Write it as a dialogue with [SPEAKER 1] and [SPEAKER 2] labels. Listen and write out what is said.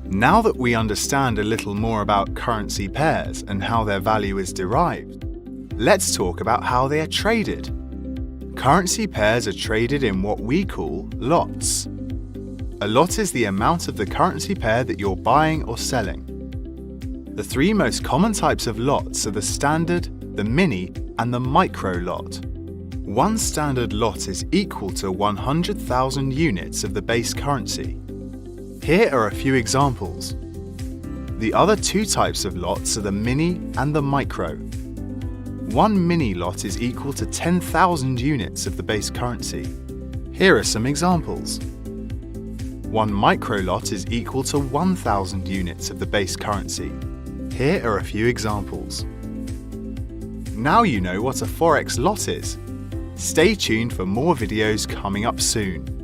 [SPEAKER 1] Now that we understand a little more about currency pairs and how their value is derived, let's talk about how they are traded. Currency pairs are traded in what we call lots. A lot is the amount of the currency pair that you're buying or selling. The three most common types of lots are the standard, the mini, and the micro lot. One standard lot is equal to 100,000 units of the base currency. Here are a few examples. The other two types of lots are the mini and the micro. One mini lot is equal to 10,000 units of the base currency. Here are some examples. One micro lot is equal to 1,000 units of the base currency. Here are a few examples. Now you know what a Forex lot is. Stay tuned for more videos coming up soon.